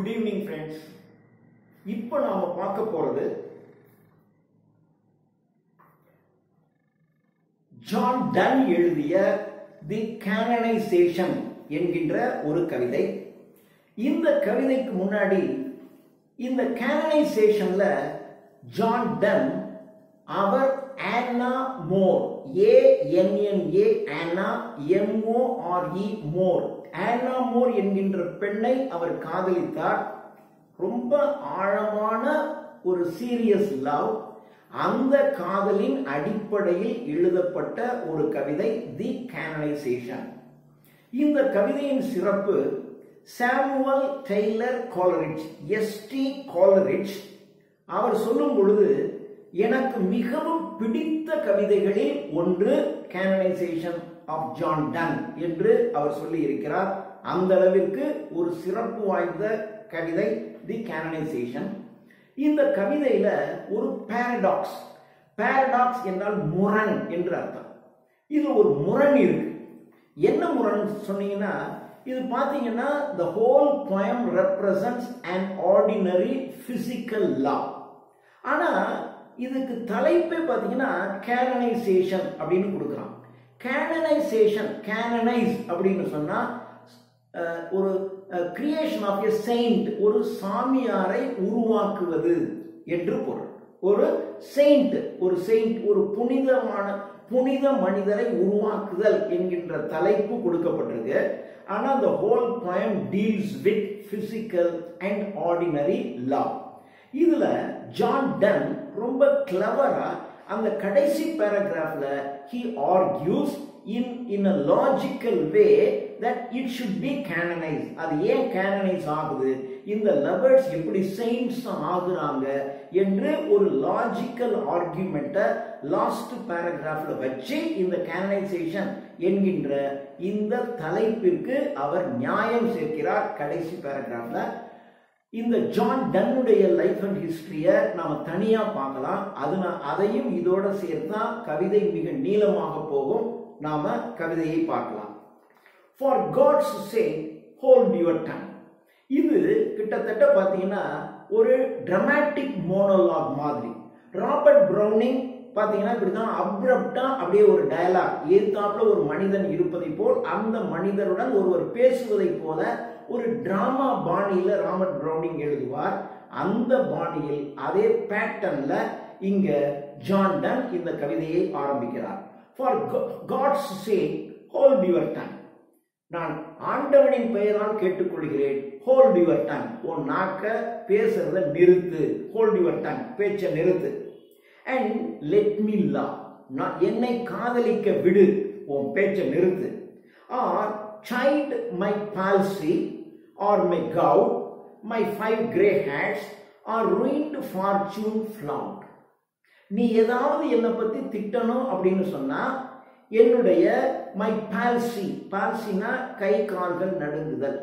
Good evening friends. இப்போ நாம பார்க்க போறது ஜான் டன் எழுதிய தி கேனனைசேஷன் என்கின்ற ஒரு கவிதை. இந்த கவிதைக்கு முன்னாடி இந்த கேனனைசேஷன்ல ஜான் டன் அவர் ஆன்னா மோர் ANNA ஆன்னா MORE மோர் ஆன்னா மோர் என்கின்ற பெண்ணை அவர் காதலித்தார். ரொம்ப ஆழமான ஒரு சீரியஸ் லவ். அந்த காதலின் அடிப்படையில் எழுதப்பட்ட ஒரு கவிதை தி கேனனைசேஷன். இந்த கவிதையின் சிறப்பு சாமுவல் டெய்லர் காலரிட்ஜ் ST காலரிட்ஜ் அவர் சொல்லும் பொழுது எனக்கு மிகவும் பிடித்த கவிதைகளில் ஒன்று கேனனைசேஷன் ஆஃப் ஜான் டன் என்று அவர் சொல்லி இருக்கிறார். அந்த அளவிற்கு ஒரு சிறப்பு வாய்ந்த கவிதை தி கேனனைசேஷன். இந்த கவிதையில ஒரு பாரடாக்ஸ் என்றால் முரண் என்று அர்த்தம். இது ஒரு முரண் இருக்கு. என்ன முரண் சொன்னீங்கன்னா, இது பாத்தீங்கன்னா the whole poem represents an ordinary physical law. ஆனா இதுக்கு தலைப்பே பாத்தீங்கன்னா கேனனைசேஷன் அப்படின்னு கொடுக்குறான். கேனனைஸ் அப்படின்னு சொன்னா ஒரு கிரியேஷன் ஆஃப் எ செயின்ட், ஒரு சாமியாரை உருவாக்குவது என்று பொருள். ஒரு செயின்ட் ஒரு புனித மனிதரை உருவாக்குதல் என்கின்ற தலைப்பு கொடுக்கப்பட்டிருக்கு. ஆனா the whole poem deals with physical and ordinary law. இதுல ஜான் டன் ரொம்ப கிளவரா அந்த கடைசி பேராகிராஃப்ல he argues in a logical way that it should be canonized. அது ஏன் canonize ஆகுது, இந்த லவர்ஸ் எப்படி செயின்ட்ஸ் ஆகுறாங்க என்று ஒரு லாஜிக்கல் ஆர்குமெண்ட்டை லாஸ்ட் பேராகிராஃப்ல வச்சு இந்த கேனனைசேஷன் என்கின்ற இந்த தலைப்பிற்கு அவர் நியாயம் சேர்க்கிறார் கடைசி பேராகிராஃப்ல. இந்த ஜான் டன்னுடைய லைஃப் அண்ட் ஹிஸ்டரியை நாம தனியா பார்க்கலாம். அதையும் இதோட சேர்த்தா கவிதை மிக நீளமாக போகும். நாம கவிதையை பார்க்கலாம். For God's sake, hold your tongue. இது கிட்டத்தட்ட பாத்தீங்கன்னா ஒரு டிராமாட்டிக் மோனோலாக் மாதிரி. ராபர்ட் பிரவுனிங் பாத்தீங்கன்னா இப்படிதான் அப்ரப்டா அப்படியே ஒரு டயலாக் ஏத்தாப்புல ஒரு மனிதன் இருப்பதை போல் அந்த மனிதருடன் ஒருவர் பேசுவதை போல ஒரு டிராமா பாணியில ராபர்ட் பிரவுனிங் எழுதுவார். அந்த பாணியில் அதே பேட்டர்ன்ல இங்க ஜான் டன் இந்த கவிதையை ஆரம்பிக்கிறார். For God's sake, hold your tongue. நான் ஆண்டவனின் பெயரால் கேட்டுக்கொள்கிறேன். hold your tongue. உன் நாக்க பேசுறத நிறுத்து. hold your tongue. பேச்ச நிறுத்து. and let me love. நான் என்னை காதலிக்க விடு. உன் பேச்ச நிறுத்து. or chide my palsy or my gout, my 5 grey hairs or ruined fortune flaunt. நீ ஏதாவது என்னை பத்தி திட்டணும் அப்படின்னு சொன்னா என்னுடைய மை பால்சினா கை கால்கள் நடுங்குதல்.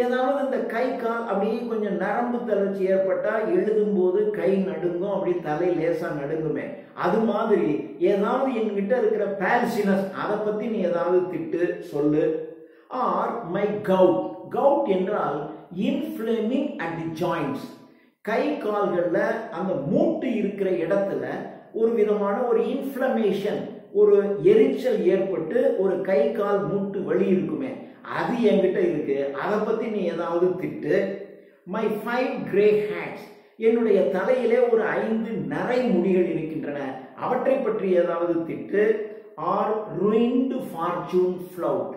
ஏதாவது இந்த கை கால் அப்படியே கொஞ்சம் நரம்பு தளர்ச்சி ஏற்பட்டா எழுதும் போது கை நடுங்கும், அப்படி தலை லேசா நடுங்குமே. அது மாதிரி ஏதாவது என்கிட்ட இருக்கிற பால்சினஸ் அதை பத்தி நீ ஏதாவது திட்டு சொல்லு. ஆர் மை கவுட் என்றால் இன்ஃப்ளேமிங் அட் தி ஜாயிண்ட்ஸ். கை கால்கள்ல அந்த மூட்டு இருக்கிற இடத்துல ஒரு விதமான ஒரு இன்ஃப்ளமேஷன், ஒரு எரிச்சல் ஏற்பட்டு ஒரு கை கால் மூட்டு வலி இருக்குமே, அது என்கிட்ட இருக்கு. அதை பத்தி நீ ஏதாவது திட்டு. My 5 grey hairs. என்னுடைய தலையிலே ஒரு 5 நரை முடிகள் இருக்கின்றன, அவற்றை பற்றி ஏதாவது திட்டு. Or ruined fortune flaunt.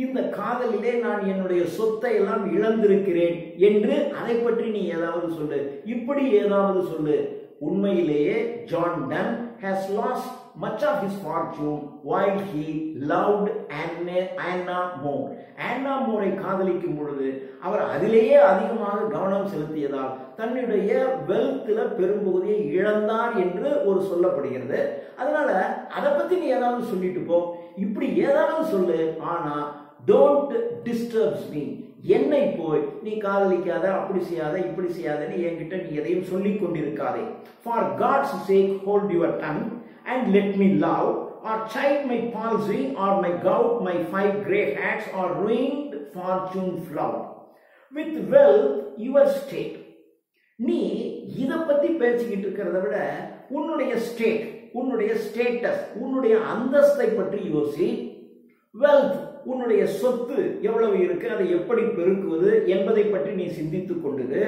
இந்த காதலிலே நான் என்னுடைய சொத்தை எல்லாம் இழந்திருக்கிறேன் என்று அதை பற்றி நீ ஏதாவது சொல்லு. இப்படி ஏதாவது சொல்லு. உண்மையிலேயே John Donne has lost much of his fortune while he loved Anna Moore. Anna Moore காதலிக்கும் பொழுது அவர் அதிலேயே அதிகமாக கவனம் செலுத்தியதால் தன்னுடைய வெல்த்ல பெரும்பகுதியை இழந்தார் என்று ஒரு சொல்லப்படுகிறது. அதனால அதை பத்தி நீ ஏதாவது சொல்லிட்டு போ. இப்படி ஏதாவது சொல்லு. ஆனா டோன்ட் டிஸ்டர்ப்ஸ் மீ. என்னை போய் நீ காதலிக்காத, அப்படி செய்யாத, இப்படி செய்யாதன்னு என்கிட்ட நீ எதையும் சொல்லிக் கொண்டிருக்காதே. For God's sake, hold your tongue and let me love, or chide my palsy or my gout, my 5 grey hairs or ruined fortune flaunt. with wealth your state. நீ இதை பத்தி பேசிக்கிட்டு இருக்கிறத விட உன்னுடைய ஸ்டேட், உன்னுடைய ஸ்டேட்டஸ், உன்னுடைய அந்தஸ்தை பற்றி யோசி. வெல்த், உன்னுடைய சொத்து எவ்வளவு இருக்கு, அதை எப்படி பெருக்குவது என்பதை பற்றி நீ சிந்தித்துக் கொண்டது.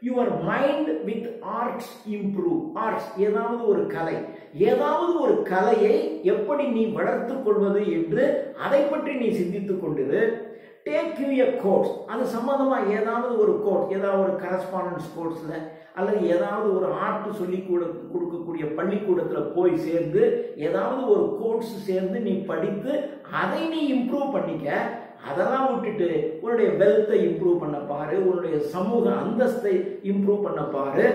Your mind with arts improve. Arts, ஏதாவது ஒரு கலை, ஏதாவது ஒரு கலையை எப்படி நீ வளர்த்துக் கொள்வது என்று அதை பற்றி நீ சிந்தித்துக் கொண்டது. டேக் யூ எ கோர்ஸ், அது சம்பந்தமா ஏதாவது ஒரு கோர்ஸ், ஏதாவது ஒரு கரஸ்பாண்டன்ஸ் கோர்ஸ்ல அல்லது ஏதாவது ஒரு ஆர்ட் சொல்லி கொடுக்கக்கூடிய பள்ளிக்கூடத்தில் போய் சேர்ந்து ஏதாவது ஒரு கோர்ஸ் சேர்ந்து நீ படித்து அதை நீ இம்ப்ரூவ் பண்ணிக்க. அதெல்லாம் விட்டுட்டு உன்னுடைய வெல்த்தை இம்ப்ரூவ் பண்ண பாரு, உன்னுடைய சமூக அந்தஸ்தை இம்ப்ரூவ் பண்ண பாரு.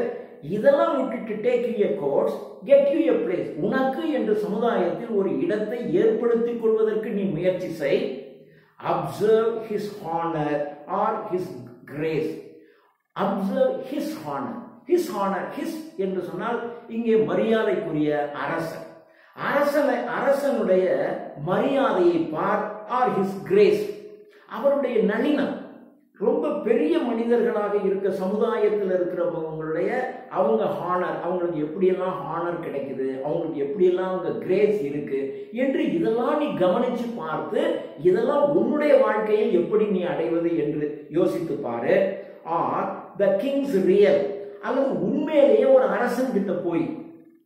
இதெல்லாம் விட்டுட்டு take you a course, get you a place. உனக்கு என்று சமுதாயத்தில் ஒரு இடத்தை ஏற்படுத்திக் கொள்வதற்கு நீ முயற்சி செய். Observe his honor or his grace. Observe his honor. His honor, his என்று சொன்னால் இங்கே மரியாதைக்குரிய அரசன். அரசனுடைய மரியாதையை பார். or his grace, அவருடைய நளினம். ரொம்ப பெரிய மனிதர்களாக இருக்க சமுதாயத்தில் இருக்கிறவங்களுடைய அவங்க ஹானர், அவங்களுக்கு எப்படியெல்லாம் ஹானர் கிடைக்குது, அவங்களுக்கு எப்படியெல்லாம் அவங்க கிரேஸ் இருக்கு என்று இதெல்லாம் நீ கவனிச்சு பார்த்து இதெல்லாம் உன்னுடைய வாழ்க்கையில் எப்படி நீ அடைவது என்று யோசித்து பாரு. ஆர் த கிங்ஸ் ரியல், அல்லது உண்மையிலேயே ஒரு அரசன் கிட்ட போய்,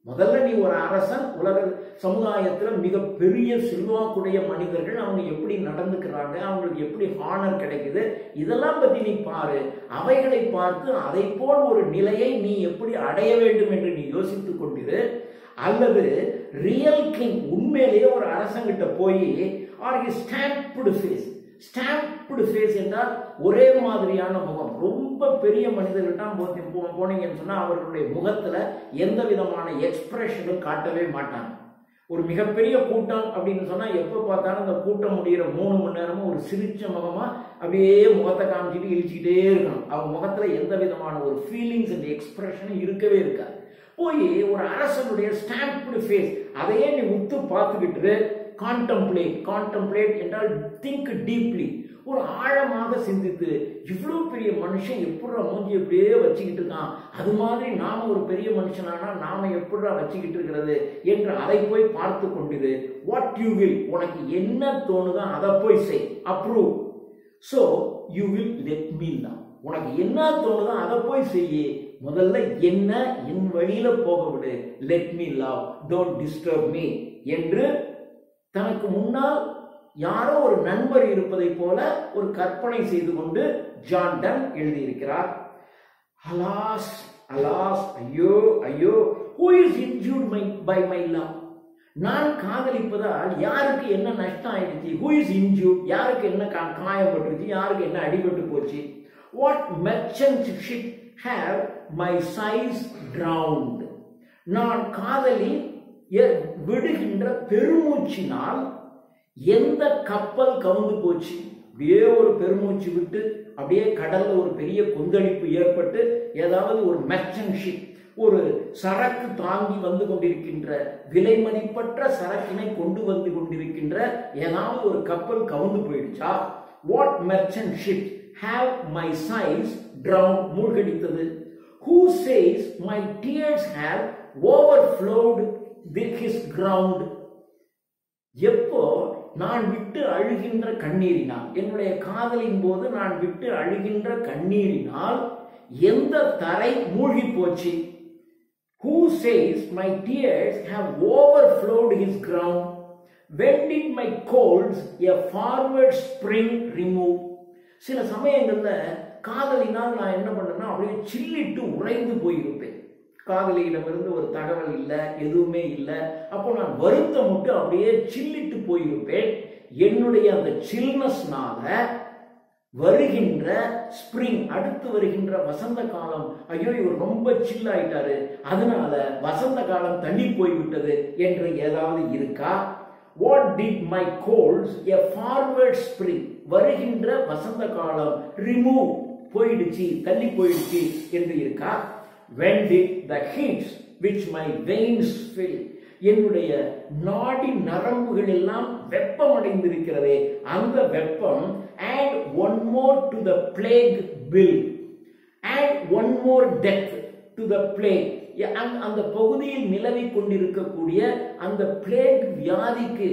முதல்ல நீ ஒரு அரசன், உலக சமுதாயத்தில் மிக பெரிய செல்வாக்குடைய மனிதர்கள் அவங்க எப்படி நடந்துக்கிறாங்க, அவங்களுக்கு எப்படி ஹானர் கிடைக்குது, இதெல்லாம் பத்தி நீ பாரு. அவைகளை பார்த்து அதை போல் ஒரு நிலையை நீ எப்படி அடைய வேண்டும் என்று நீ யோசித்துக் கொண்டிரு. அல்லது ரியல் கிங், உண்மையிலேயே ஒரு அரசங்கிட்ட போய், or he stamped face. Stamped face என்றால் ஒரே மாதிரியான முகம். ரொம்ப பெரிய மனிதர்கள்ட்ட போனீங்கன்னு சொன்னா அவர்களுடைய முகத்துல எந்த விதமான எக்ஸ்பிரஷனும் காட்டவே மாட்டாங்க. ஒரு மிகப்பெரிய கூட்டம் அப்படின்னு சொன்னா எப்ப பார்த்தாலும் அந்த கூட்டம் முடிகிற 3 மணி நேரமும் ஒரு சிரிச்ச முகமா அப்படியே முகத்தை காமிச்சிட்டு இழிச்சுக்கிட்டே இருக்கணும். அவங்க முகத்துல எந்த விதமான ஒரு ஃபீலிங்ஸ் அண்ட் எக்ஸ்பிரஷனும் இருக்கவே இருக்காது. போய் ஒரு அரசனுடைய ஸ்டாம்ப்டு ஃபேஸ் அதையே நீ உத்து பார்த்துக்கிட்டு கான்டம்ப்ளேட். கான்டம்ப்ளேட் என்றால் திங்க் டீப்லி, ஒரு ஆழமாக சிந்தித்து, இவ்வளவு பெரிய மனுஷன் எப்படி மூஞ்சி எப்படியே வச்சுக்கிட்டு இருக்கான், அது மாதிரி நாம ஒரு பெரிய மனுஷனானா நாம எப்படா வச்சுக்கிட்டு இருக்கிறது என்று அதை போய் பார்த்து கொண்டது. வாட் யூ வில், உனக்கு என்ன தோணுதோ அதை போய் செய். Approve. So you will let me love. உனக்கு என்ன தோணுதோ அதை போய் செய்ய. முதல்ல என்ன என் வழியில போக விடு. Let me love, don't disturb me என்று தனக்கு முன்னால் யாரோ ஒரு நண்பர் இருப்பதை போல ஒரு கற்பனை செய்து கொண்டு ஜான் டன் எழுதியிருக்கிறார். அலாஸ் அலாஸ், ஐயோ ஐயோ, who is injured by my love? நான் காதலிப்பதால் யாருக்கு என்ன நஷ்டம் ஆயிடுச்சு? who is injured, யாருக்கு என்ன காயப்பட்டுருச்சு, யாருக்கு என்ன அடிபட்டு போச்சு? what merchant ship have my sighs drowned? நான் காதலி விடுகின்ற பெருமூச்சினால் எந்த கப்பல் கவுந்து போச்சு? அப்படியே ஒரு பெருமூச்சு விட்டு அப்படியே கடல்ல ஒரு பெரிய கொந்தளிப்பு ஏற்பட்டு ஏதாவது ஒரு மெர்ச்சன்ட் ஷிப், ஒரு சரக்கு தாங்கி வந்து கொண்டிருக்கின்ற விலை மதிப்பற்ற சரக்கினை கொண்டு வந்து கொண்டிருக்கின்ற ஏதாவது ஒரு கப்பல் கவுந்து போயிடுச்சா? What merchant ship have my sighs drowned, மூழ்கடித்தது? who says my tears have overflowed with his ground? எப்போ நான் விட்டு அழுகின்ற கண்ணீரினால், என்னுடைய காதலின் போது நான் விட்டு அழுகின்ற கண்ணீரினால் எந்த தரை மூழ்கி போச்சு? who says my tears have overflowed his ground? when did my colds a forward spring remove? சில சமயங்கள்ல காதலினால் நான் என்ன பண்ணேன்னா அப்படியே சில்லிட்டு உறைந்து போயிருப்பேன். காதலியிடமிருந்து ஒரு தகவல் இல்லை, எதுவுமே இல்லை. அப்போ நான் வருத்தம் விட்டு அப்படியே சில்லிட்டு போயிருப்பேன். என்னுடைய அந்த சில்னஸ்னால வருகின்ற ஸ்பிரிங், அடுத்து வருகின்ற வசந்த காலம், ஐயோ இவர் ரொம்ப சில் ஆயிட்டாரு, அதனால வசந்த காலம் தள்ளி போய்விட்டது என்று ஏதாவது இருக்கா? What did my goals a forward spring, வருகின்ற வசந்த காலம் ரிமூவ், போயிடுச்சு, தள்ளி போயிடுச்சு என்று இருக்கா? when did the heats which my veins fill, என்னுடைய நாடி நரம்புகள் எல்லாம் வெப்பம் அடைந்திருக்கிறதே அந்த வெப்பம், and one more to the plague will add one more death to the plague. அந்த பகுதியில் நிலவி கொண்டிருக்கக்கூடிய அந்த பிளேக் வியாதிக்கு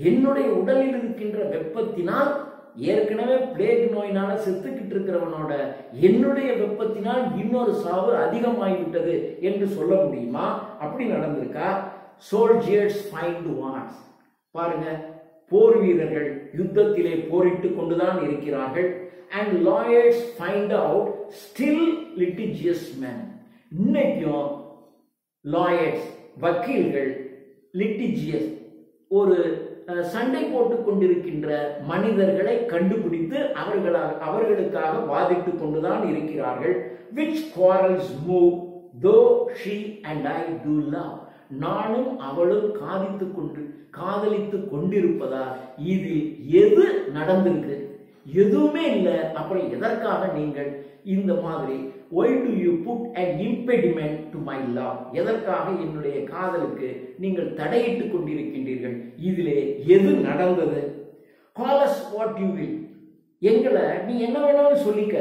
என்னுடைய உடலில் இருக்கின்ற வெப்பத்தினால், ஏற்கனவே பிளேக் நோயினால செத்துக்கிட்டு இருக்கிறவனோட என்னுடைய வெப்பத்தினால் இன்னொரு சாவு அதிகமாகிவிட்டது என்று சொல்ல முடியுமா? அப்படி நடந்திருக்கா? Soldiers find Wars. பாருங்க, போர் வீரர்கள் யுத்தத்திலே போரிட்டு கொண்டுதான் இருக்கிறார்கள். and lawyers find out still litigious men. இன்னைக்கும் லாயர்ஸ், வக்கீல்கள், லிட்டிஜியஸ், ஒரு சண்டை போட்டுக் கொண்டிருக்கின்ற மனிதர்களை கண்டுபிடித்து அவர்களுக்காக வாதிட்டுக் கொண்டுதான் இருக்கிறார்கள். which quarrels move though she and I do love. நானும் அவளும் காதலித்துக் கொண்டிருப்பதா? இதில் எது நடந்திருக்கு? எதுவுமே இல்லை. அப்புறம் எதற்காக நீங்கள் இந்த மாதிரி why do you put an impediment to my love? எதற்காக என்னுடைய காதலுக்கு நீங்கள் தடையிட்டுக் கொண்டிருக்கின்றீர்கள்? இதிலே எது நடந்தது? call us what you will. எங்களை நீ என்ன வேணாலும் சொல்லிக்க.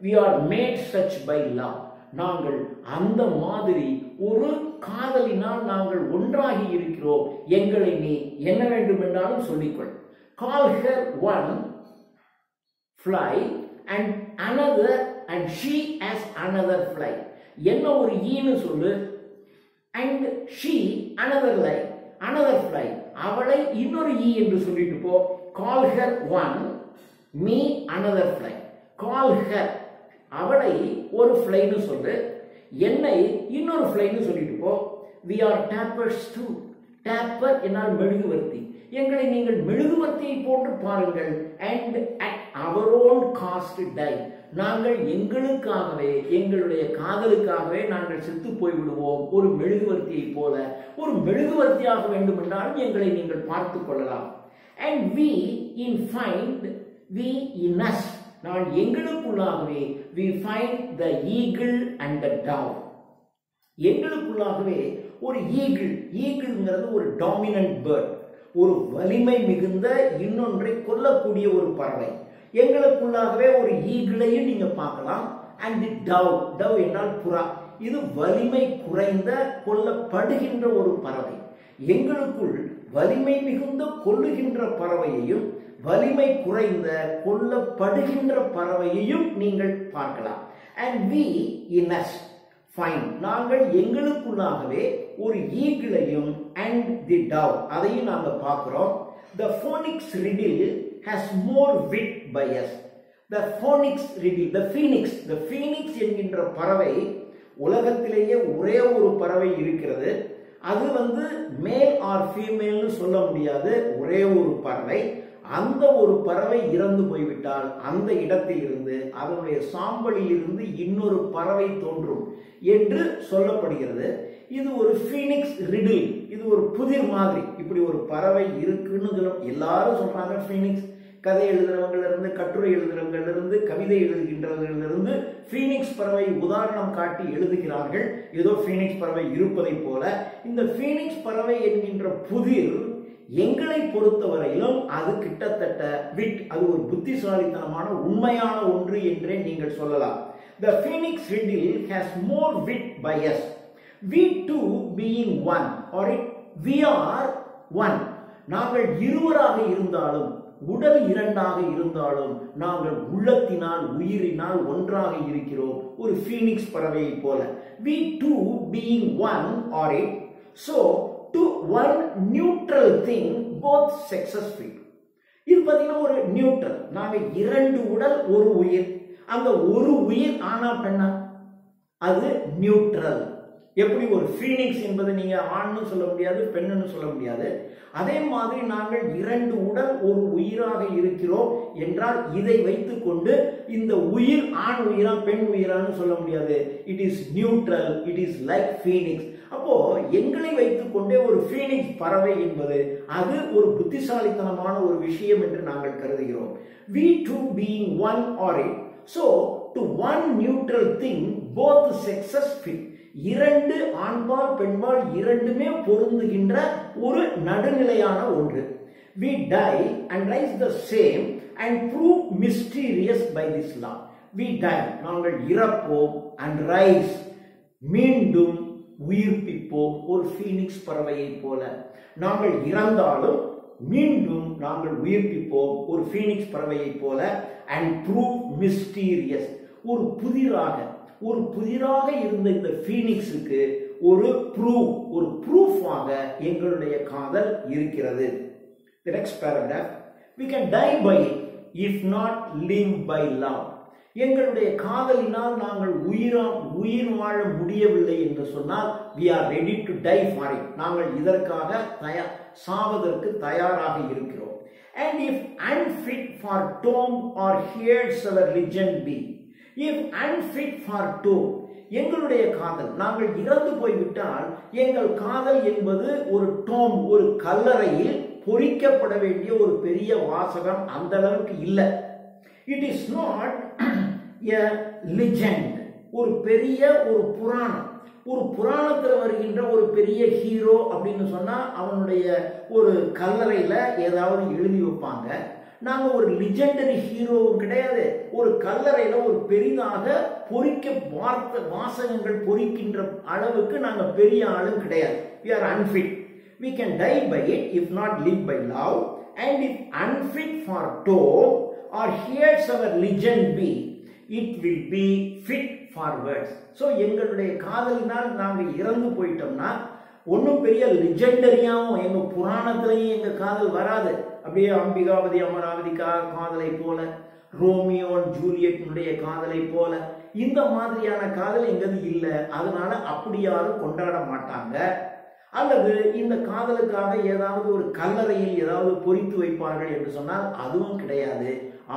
we are made such by love. நாங்கள் அந்த மாதிரி ஒரு காதலினால் நாங்கள் ஒன்றாகி இருக்கிறோம். எங்களை நீ என்ன வேண்டும் என்றாலும் சொல்லிக்கொள். call her one fly and another and she as another fly. என்ன ஒரு ஈன்னு சொல்லு. and she another fly. அவளை இன்னொரு ஈ என்று சொல்லிட்டு போ. call her one, me another fly. call her, அவளை ஒரு ஃப்ளைன்னு சொல்லு, என்னை இன்னொரு ஃப்ளைன்னு சொல்லிட்டு போ. we are tappers too. Taper என்னால் மெழுகுவர்த்தி. எங்களை நீங்கள் மெழுகுவர்த்தியை போன்று பாருங்கள். and at our own cost die. நாங்கள் எங்களுக்காகவே, எங்களுடைய காதலுக்காகவே நாங்கள் செத்து போய்விடுவோம். ஒரு மெழுகுவர்த்தியை போல, ஒரு மெழுகுவர்த்தியாக வேண்டும் என்றாலும் எங்களை நீங்கள் பார்த்துக் கொள்ளலாம். and we in us, நான் எங்களுக்குள்ளாகவே we find the eagle and the dove. எங்களுக்குள்ளாகவே ஒரு ஈகிள்ங்கிறது ஒரு டாமினன்ட் பேர்ட், ஒரு வலிமை மிகுந்த இன்னொன்றை கொல்லக்கூடிய ஒரு பறவை. எங்களுக்குள்ளாகவே ஒரு ஈகிளையும் நீங்க பார்க்கலாம். and the dove என்றால் புறா. இது வலிமை குறைந்த கொல்லப்படுகின்ற ஒரு பறவை. எங்களுக்குள் வலிமை மிகுந்த கொல்லுகின்ற பறவையையும் வலிமை குறைந்த கொல்லப்படுகின்ற பறவையையும் நீங்கள் பார்க்கலாம். and we in us find, நாங்கள் எங்களுக்குள்ளாகவே ஒரு ஈகிளையும் and the dove அதையும் நாங்கள் பார்க்கிறோம். the phoenix riddle has more wit by us. the phoenix riddle, the phoenix என்கின்ற பறவை, உலகத்திலேயே ஒரே ஒரு பறவை இருக்கிறது. அது மேல் ஆர் ஃபீமேல்னு சொல்ல முடியாது, ஒரே ஒரு பறவை. அந்த ஒரு பறவை இறந்து போய்விட்டால் அந்த இடத்தில் இருந்து, அதனுடைய சாம்பலில் இருந்து இன்னொரு பறவை தோன்றும் என்று சொல்லப்படுகிறது. இது ஒரு ஃபீனிக்ஸ் ரிடில், இது ஒரு புதிர் மாதிரி. இப்படி ஒரு பறவை இருக்குன்னு எல்லாரும் சொல்றாங்க. ஃபீனிக்ஸ் கதை எழுதுறவங்கல இருந்து, கட்டுரை எழுதுறவங்கல இருந்து, கவிதை எழுதுகின்றவர்கள் இருந்து ஃபீனிக்ஸ் பறவை உதாரணம் காட்டி எழுதுகிறார்கள். ஏதோ ஃபீனிக்ஸ் பறவை இருப்பதை போல. இந்த ஃபீனிக்ஸ் பறவை என்கின்ற புதிர் எங்களை பொறுத்தவரையிலும் அது கிட்டத்தட்ட விட், அது ஒரு புத்திசாலித்தனமான உண்மையான ஒன்று என்றே நீங்கள் சொல்லலாம். The phoenix riddle has more wit by us. We two being one, or we are one. நாங்கள் இருவராக இருந்தாலும், உடல் இரண்டாக இருந்தாலும், நாங்கள் உள்ளத்தினால், உயிரினால் ஒன்றாக இருக்கிறோம். ஒரு ஃபீனிக்ஸ் பறவையை போல. We two being one, or so to one neutral thing both sexes fit. இது பாத்தீங்கன்னா ஒரு நியூட்ரல். நாங்க இரண்டு உடல் ஒரு உயிர். அந்த ஒரு உயிர் ஆனா பெண்ணா, அது நியூட்ரல். எப்படி ஒரு ஃபீனிக்ஸ் என்பது நீங்க ஆண்னு சொல்ல முடியாது, பெண்ணுன்னு சொல்ல முடியாது. அதே மாதிரி நாங்கள் இரண்டு உடல் ஒரு உயிராக இருக்கிறோம் என்றால் இதை வைத்துக் கொண்டு இந்த உயிர் ஆண் உயிரா பெண் உயிரான்னு சொல்ல முடியாது. It is neutral, it is like Phoenix. அப்போ எங்களை வைத்துக் கொண்டே ஒரு ஃபீனிக்ஸ் பறவை என்பது அது ஒரு புத்திசாலித்தனமான ஒரு விஷயம் என்று நாங்கள் கருதுகிறோம். we two being one, or so to one neutral thing both sexes fit. இரண்டு ஆண்பால் பெண்பால் இரண்டுமே பொருந்துகின்ற ஒரு நடுநிலையான ஒன்று. we die and rise the same and prove mysterious by this law. we die, நாங்கள் இறப்போம், and rise, மீண்டும் உயிர்ப்பிப்போம், ஒரு ஃபீனிக்ஸ் பறவையை போல. நாங்கள் இறந்தாலும் மீண்டும் நாங்கள் உயிர்ப்பிப்போம், ஒரு ஃபீனிக்ஸ் பறவையை போல. and prove mysterious, ஒரு புதிராக இருந்த இந்த ஃபீனிக்ஸுக்கு ஒரு ப்ரூஃபாக எங்களுடைய காதல் இருக்கிறது. The next paragraph, we can die by it if not live by love. எங்களுடைய காதலினால் நாங்கள் உயிர் வாழ முடியவில்லை என்று சொன்னால் we are ready to die for it. நாங்கள் இதற்காக சாவதற்கு தயாராக இருக்கிறோம். And if unfit for tomb or hears our legend be, if unfit for tomb, எங்களுடைய காதல், நாங்கள் இறந்து போய்விட்டால் எங்கள் காதல் என்பது ஒரு டோம், ஒரு கல்லறையில் பொறிக்கப்பட வேண்டிய ஒரு பெரிய வாசகம் அந்த அளவுக்கு இல்லை. It is not a legend, ஒரு பெரிய ஒரு புராணத்தில் வருகின்ற ஒரு பெரிய ஹீரோ அப்படின்னு சொன்னா அவனுடைய ஒரு கல்லறையில ஏதாவது எழுதி வைப்பாங்க. நாங்க ஒரு லிஜெண்டரி ஹீரோவும் கிடையாது. ஒரு கல்லறையில ஒரு பெரிதாக வாசகங்கள் பொறிக்கின்ற அளவுக்கு நாங்க பெரிய ஆளும் கிடையாது. we are unfit. we can die by it if not live by love. and if unfit for tomb or hears our legend be, it will be fit for words. so எங்களுடைய காதலினால் நாங்க இறந்து போயிட்டோம்னா ஒன்னும் பெரிய லெஜெண்டரியாவும் எங்க புராணத்திலையும் எங்க காதல் வராது. அப்படியே அம்பிகாவதி அமராவதி காதலை போல, ரோமியோ அண்ட் ஜூலியட்டினுடைய காதலை போல இந்த மாதிரியான காதல் எங்கது இல்லை. அதனால அப்படி யாரும் கொண்டாட மாட்டாங்க. அல்லது இந்த காதலுக்காக ஏதாவது ஒரு கல்லறையில் ஏதாவது பொறித்து வைப்பார்கள் என்று சொன்னால் அதுவும் கிடையாது.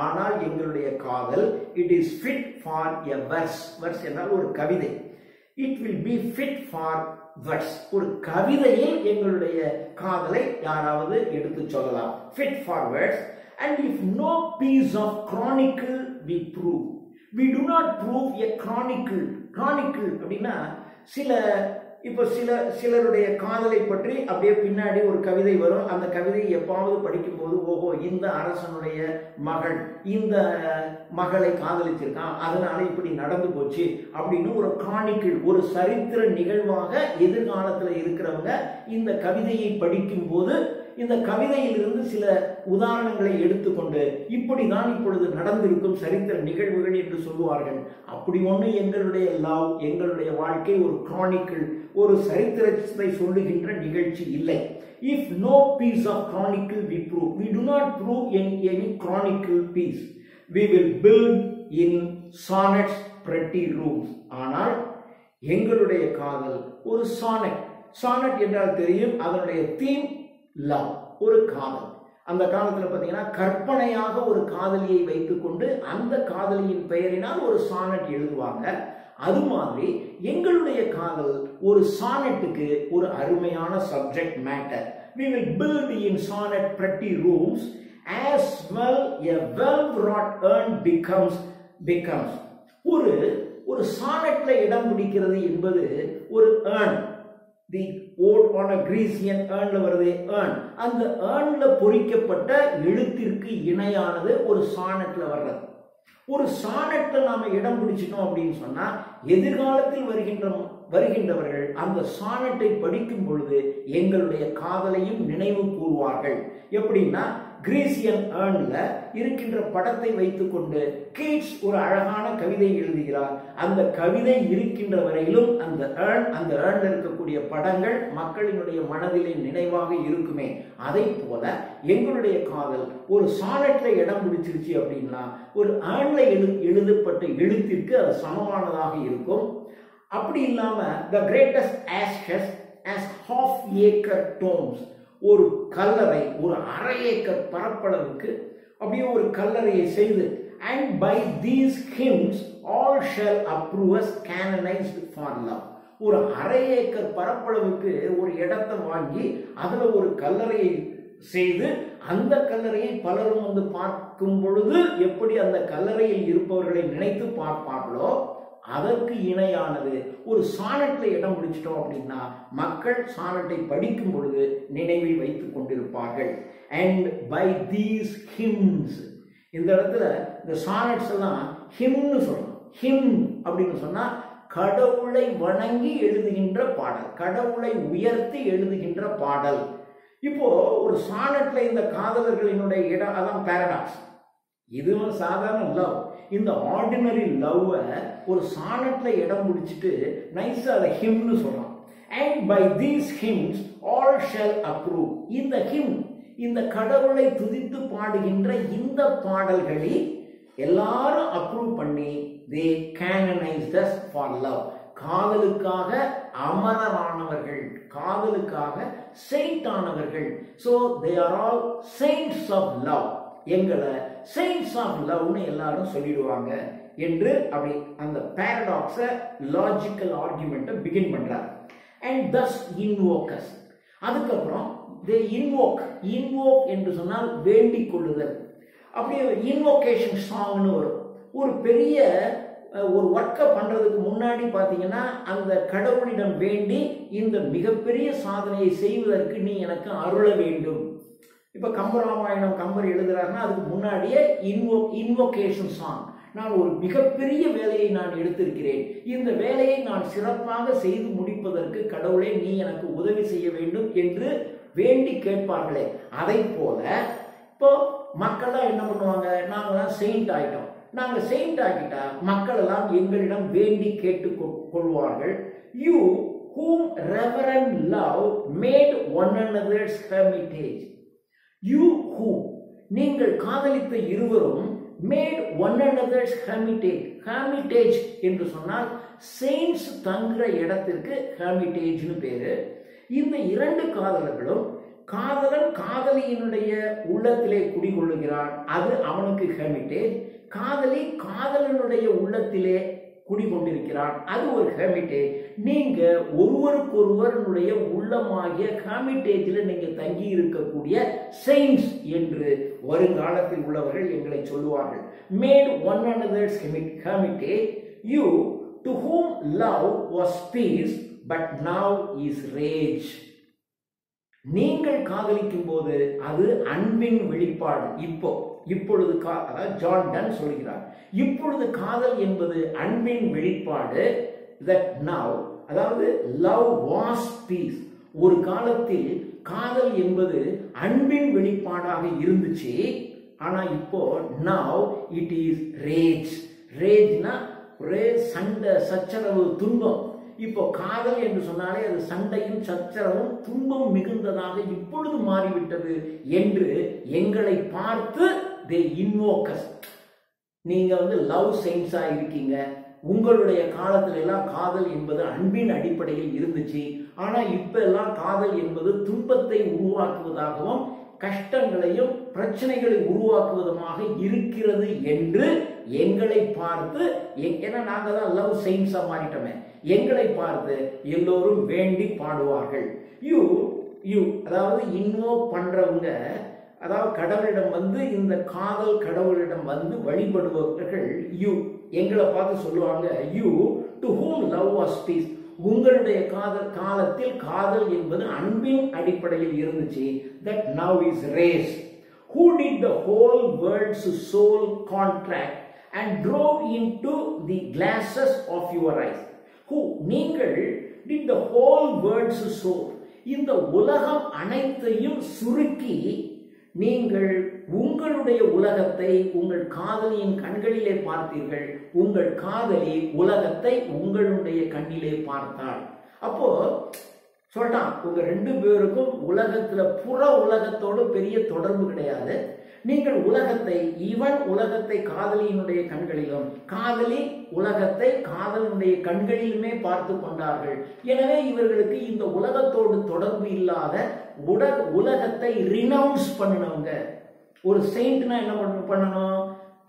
ஆனால் எங்களுடைய காதல் it is fit for a verse. Verse என்றால் ஒரு கவிதை. It will be fit for verse. ஒரு கவிதையில் எங்களுடைய காதலை யாராவது எடுத்து சொல்லலாம். Fit for verse. and if no piece of chronicle we prove, we do not prove a chronicle. chronicle அப்படின்னா சிலருடைய காதலை பற்றி அப்படியே பின்னாடி ஒரு கவிதை வரும். அந்த கவிதையை எப்பாவது படிக்கும் போது ஓஹோ இந்த அரசனுடைய மகள் இந்த மகளை காதலிச்சிருக்கான், அதனால இப்படி நடந்து போச்சு அப்படின்னு ஒரு கிரானிக்கிள், ஒரு சரித்திர நிகழ்வாக எதிர்காலத்துல இருக்கிறவங்க இந்த கவிதையை படிக்கும் போது இந்த கவிதையிலிருந்து சில உதாரணங்களை எடுத்துக்கொண்டு இப்படிதான் இப்பொழுது நடந்திருக்கும் சரித்திர நிகழ்வுகள் என்று சொல்லுவார்கள். அப்படி ஒன்று எங்களுடைய லவ், எங்களுடைய வாழ்க்கை ஒரு கிரானிக்கிள், ஒரு சரித்திரத்தை சொல்லுகின்ற நிகழ்ச்சி இல்லை. If no piece of chronicle we prove, we do not prove any chronicle piece. We will build in sonnets pretty rooms. ஆனால் எங்களுடைய காதல் ஒரு சானட். சானட் என்றால் தெரியும், அதனுடைய தீம் லவ், ஒரு காதல். அந்த காலத்தில் பார்த்தீங்கன்னா கற்பனையாக ஒரு காதலியை வைத்துக்கொண்டு அந்த காதலியின் பெயரினால் ஒரு சானட் எழுதுவாங்க. அது மாதிரி எங்களுடைய காதல் ஒரு சானட்டுக்கு ஒரு அருமையான subject matter. We will build in sonnet pretty rooms as well a well wrought urn becomes. ஒரு சானட்ல இடம் பிடிக்கிறது என்பது ஒரு urn. The old on a Grecian urn வருது urn. அந்த urn பொறிக்கப்பட்ட எழுத்திற்கு இணையானது ஒரு சானட்ல வர்றது. ஒரு சானட்ல நாம இடம் பிடிச்சிட்டோம் அப்படின்னு சொன்னா எதிர்காலத்தில் வருகின்றவர்கள் அந்த சானட்டை படிக்கும் பொழுது எங்களுடைய காதலையும் நினைவு கூறுவார்கள். எப்படின்னா கிரீசியன் ஏர்ன்ல இருக்கின்ற படத்தை வைத்துக்கொண்டு கீட்ஸ் ஒரு அழகான கவிதை எழுதுகிறார். அந்த கவிதை இருக்கின்ற வரையிலும் அந்த ஏர்ன்ல இருக்கக்கூடிய படங்கள் மக்களினுடைய மனதிலே நினைவாக இருக்குமே. அதை போல எங்களுடைய காதல் ஒரு சானட்ல இடம் பிடிச்சிருச்சு அப்படின்னா ஒரு ஏர்ன்ல எழுதப்பட்ட எழுத்திற்கு அது சமமானதாக இருக்கும். அப்படி இல்லாம the greatest ashes as half acre tombs, ஒரு கல்லறை ஒரு அரை ஏக்கர் பரப்பளவுக்கு அப்படியே ஒரு கல்லறையை செய்து and by these hymns all shall approve us canonized for love. ஒரு அரை ஏக்கர் பரப்பளவுக்கு ஒரு இடத்தை வாங்கி அதுல ஒரு கல்லறையை செய்து அந்த கல்லறையை பலரும் வந்து பார்க்கும் பொழுது எப்படி அந்த கல்லறையில் இருப்பவர்களை நினைத்து பார்ப்பார்களோ அதற்கு இணையானது ஒரு சானட்ல இடம் பிடிச்சிட்டோம் அப்படின்னா மக்கள் சானட்டை படிக்கும் பொழுது நினைவில் வைத்துக் கொண்டிருப்பார்கள். and by these hymns, இந்த இடத்துல இந்த சானட்ஸ் எல்லாம் ஹிம்னு சொல்லணும். ஹிம் அப்படின்னு சொன்னா கடவுளை வணங்கி எழுதுகின்ற பாடல், கடவுளை உயர்த்தி எழுதுகின்ற பாடல். இப்போ ஒரு சானட்ல இந்த காதலர்களினுடைய இடம், அதான் பாரடாக்ஸ். இதுவும் சாதாரண லவ். இந்த ஆர்டினரி லவ்வை ஒரு சானட்ல இடம் பிடிச்சிட்டு நைஸா அதை ஹிம்னு சொல்றான். And by these hymns all shall approve. இந்த ஹிம், இந்த கடவுளை துதித்து பாடுகின்ற இந்த பாடல்களில் எல்லாரும் அப்ரூவ் பண்ணி they canonized us for love. காதலுக்காக அமரரானவர்கள், காதலுக்காக Saint ஆனவர்கள். so they are all saints of love. எங்களை saints of loveனு எல்லாரும் சொல்லிடுவாங்க என்று அப்படி அந்த பாரடாக்ஸ லாஜிக்கல் ஆர்குமெண்ட்டை பிகின் பண்றார். and thus invoke us. அதுக்கப்புறம் they invoke என்று சொன்னால் வேண்டிக் கொள்ளுதல். அப்படியே இன்வோகேஷன் சாங்னு வரும். ஒரு பெரிய ஒரு ஒர்க்கை பண்றதுக்கு முன்னாடி பார்த்தீங்கன்னா அந்த கடவுளிடம் வேண்டி இந்த மிகப்பெரிய சாதனையை செய்வதற்கு நீ எனக்கு அருள வேண்டும். இப்ப கம்பராமாயணம் கம்பர் எழுதுறாருன்னா அதுக்கு முன்னாடியே இன்வோகேஷன் சாங். நான் ஒரு மிகப்பெரிய வேலையை நான் எடுத்திருக்கிறேன், இந்த வேலையை நான் சிறப்பாக செய்து முடிப்பதற்கு கடவுளே நீ எனக்கு உதவி செய்ய வேண்டும் என்று வேண்டி கேட்பார்களே. அதை போல இப்போ மக்கள்லாம் என்ன பண்ணுவாங்க, நாங்களாம் செயின்ட் ஆயிட்டோம், நாங்க செயின்ட் ஆகிட்டா மக்கள் எல்லாம் எங்களிடம் வேண்டி கேட்டு கொள்வார்கள். You whom reverent love made one another's hermitage. You who, நீங்கள் காதலித்த இருவரும் made one another's hermitage. hermitage என்று சொன்னால் செயின்ட்ஸ் தங்குற இடத்திற்கு hermitageனு பேரு. இந்த இரண்டு காதலர்களும், காதலன் காதலியினுடைய உள்ளத்திலே குடிகொள்ளுகிறான், அது அவனுக்கு ஹெர்மிட்டேஜ். காதலி காதலனுடைய உள்ளத்திலே குடிகொண்டிருக்கிறான், அது ஒரு ஹெர்மிட்டேஜ். நீங்க ஒருவருக்கொருவருடைய உள்ளமாகிய ஹெர்மிட்டேஜில் நீங்க தங்கி இருக்கக்கூடிய செயின்ட்ஸ் என்று வருங்காலத்தில் உள்ளவர்கள் எங்களை சொல்லுவார்கள். Mat one another's hermitage. You to whom love was peace but now is rage. நீங்கள் காதலிக்கும் போது அது அன்பின் வெளிப்பாடு. இப்பொழுது ஜான் டன் சொல்கிறார், இப்பொழுது காதல் என்பது அன்பின் வெளிப்பாடு. that now, அதாவது love was peace. ஒரு காலத்தில் காதல் என்பது அன்பின் வெளிப்பாடாக இருந்துச்சு, ஆனா இப்போ now it is rage. ரேஜ்னா ஒரே சண்டை சச்சரவு துன்பம். இப்போ காதல் என்று சொன்னாலே அது சண்டையும் சச்சரவும் துன்பம் மிகுந்ததாக இப்பொழுது மாறிவிட்டது என்று எங்களை பார்த்து they invoke us. நீங்க லவ் செயின்ஸா இருக்கீங்க, உங்களுடைய காலத்துல எல்லாம் காதல் என்பது அன்பின் அடிப்படையில் இருந்துச்சு, ஆனா இப்ப எல்லாம் காதல் என்பது துன்பத்தை உருவாக்குவதாகவும் கஷ்டங்களையும் பிரச்சனைகளை உருவாக்குவதுமாக இருக்கிறது என்று எங்களை பார்த்து, ஏன்னா நாங்க தான் லவ் செயின்ஸா மாறிட்டோமே, எங்களை பார்த்து எல்லோரும் வேண்டி பாடுவார்கள். யூ அதாவது இன்வோக் பண்றவங்க, அதாவது கடவுளிடம் இந்த காதல் கடவுளிடம் வழிபடுபவர்கள் யூ எங்களை பார்த்து சொல்லுவாங்க, you to whom love was peace. உங்களுடைய காலத்தில் காதல் என்பது அன்பின் அடிப்படையில் இருந்துச்சு, that now is race. Who did the whole world's soul contract and drove into the glasses of your eyes. Who, நீங்கள் did the whole world's soul, இந்த உலகம் அனைத்தையும் சுருக்கி நீங்கள் உங்களுடைய உலகத்தை உங்கள் காதலியின் கண்களிலே பார்த்தீர்கள், உங்கள் காதலி உலகத்தை உங்களுடைய கண்ணிலே பார்த்தாள். அப்போ சொல்றான், உங்க ரெண்டு பேருக்கும் உலகத்துல புற உலகத்தோடு பெரிய தொடர்பு கிடையாது. நீங்கள் உலகத்தை, இவன் உலகத்தை காதலியினுடைய கண்களிலும் காதலி உலகத்தை காதலனுடைய கண்களிலுமே பார்த்து கொண்டார்கள். எனவே இவர்களுக்கு இந்த உலகத்தோடு தொடர்பு இல்லாத உலகத்தை ரினவுன்ஸ் பண்ணணுங்க. ஒரு செயின்ட்னா என்ன பண்ணணும்?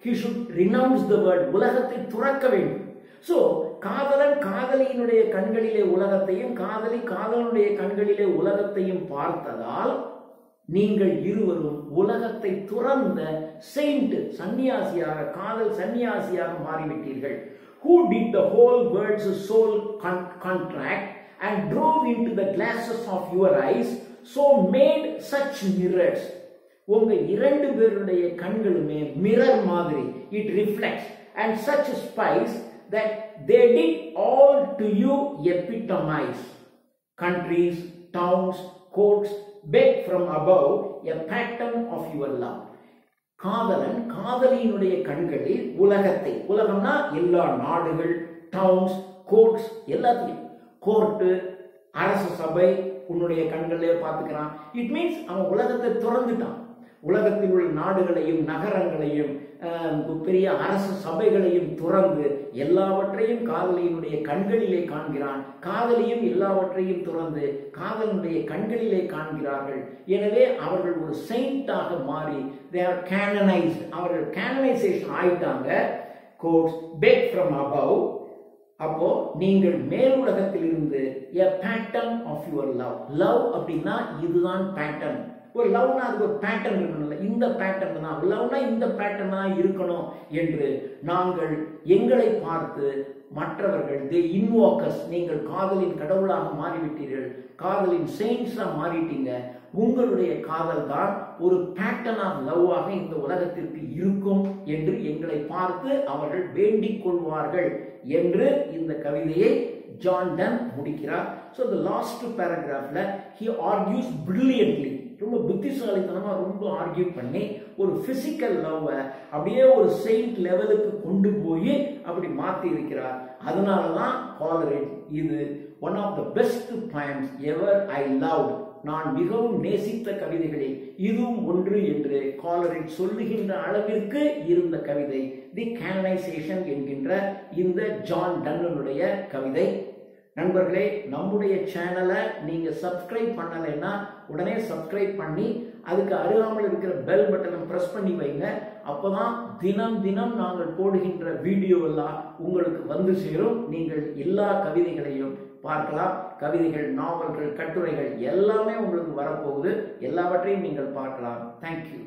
he should renounce the world. உலகத்தை துறக்க வேண்டும். சோ காதலன் காதலியினுடைய கண்களிலே உலகத்தையும் காதலி காதலனுடைய கண்களிலே உலகத்தையும் பார்த்ததால் நீங்கள் இருவரும் உலகத்தை துறந்த செயின்ட் சன்னியாசியாக, காதல் சன்னியாசியாக மாறிவிட்டீர்கள். Who did the whole world's soul contract and drove into the glasses of your eyes, so made such mirrors. உங்க இரண்டு பேருடைய கண்களுமே மிரர் மாதிரி, it reflects and such spice that they did all to you epitomize. Countries, towns, courts beg from above a pattern of your love. காதலன் காதலியினுடைய கண்களில் உலகத்தை, உலகம்னா எல்லா நாடுகள், downs, courts, எல்லாத்தையும், கோர்ட்டு, அரசு சபை உன்னுடைய கண்களிலே பார்த்துக்கிறான். இட் மீன்ஸ் அவன் உலகத்தை திறந்துட்டான். உலகத்தில் உள்ள நாடுகளையும் நகரங்களையும் பெரிய அரசு சபைகளையும் துறந்து எல்லாவற்றையும் காதலியினுடைய கண்களிலே காண்கிறான். காதலியும் எல்லாவற்றையும் துறந்து காதலினுடைய கண்களிலே காண்கிறார்கள். எனவே அவர்கள் ஒரு செயிண்டாக மாறி they are canonized. அவர்கள் கேனனைசேஷன் ஆயிட்டாங்க. quotes beg from above. அப்போ நீங்கள் மேல் உலகத்தில் இருந்து a pattern of your love. love அப்படின்னா இதுதான் பேட்டர்ன். ஒரு லவ்னா அதுக்கு ஒரு பேட்டர்ன் இருக்கணும்ல, இந்த பேட்டர்ன் தான் லவ்னா இந்த பேட்டர்னா இருக்கணும் என்று நாங்கள் எங்களை பார்த்து மற்றவர்கள் they invoke us. நீங்கள் காதலின் கடவுளாக மாறிவிட்டீர்கள், காதலின் செயின்ஸா மாறிட்டீங்க. உங்களுடைய காதல் தான் ஒரு பேட்டர்ன் ஆஃப் லவ்வாக இந்த உலகத்திற்கு இருக்கும் என்று எங்களை பார்த்து அவர்கள் வேண்டிக் கொள்வார்கள் என்று இந்த கவிதையை ஜான் டன் முடிக்கிறார். So the last paragraphல he argues brilliantly. ரொம்ப புத்திசாலித்தனமா ரொம்ப ஆர்கியூ பண்ணி ஒரு பிசிக்கல் லவ்வை அப்படியே ஒரு செயின்ட் லெவலுக்கு கொண்டு போய் அப்படி மாற்றி இருக்கிறார். அதனாலதான் காலரேட் இது one of the best poems ever I loved. நான் மிகவும் நேசித்த கவிதைகளில் இதுவும் ஒன்று என்று காலரேட் சொல்லுகின்ற அளவிற்கு இருந்த கவிதை தி கேனனைசேஷன் என்கின்ற இந்த ஜான் டன்னுடைய கவிதை. நண்பர்களே, நம்முடைய சேனலை நீங்க சப்ஸ்கிரைப் பண்ணலைன்னா உடனே சப்ஸ்கிரைப் பண்ணி அதுக்கு அருகாமல் இருக்கிற பெல் பட்டனை பிரஸ் பண்ணி வைங்க. அப்பதான் தினம் தினம் நாங்கள் போடுகின்ற வீடியோ எல்லாம் உங்களுக்கு வந்து சேரும். நீங்கள் எல்லா கவிதைகளையும் பார்க்கலாம். கவிதைகள், நாவல்கள், கட்டுரைகள் எல்லாமே உங்களுக்கு வரப்போகுது. எல்லாவற்றையும் நீங்கள் பார்க்கலாம். தேங்க்யூ.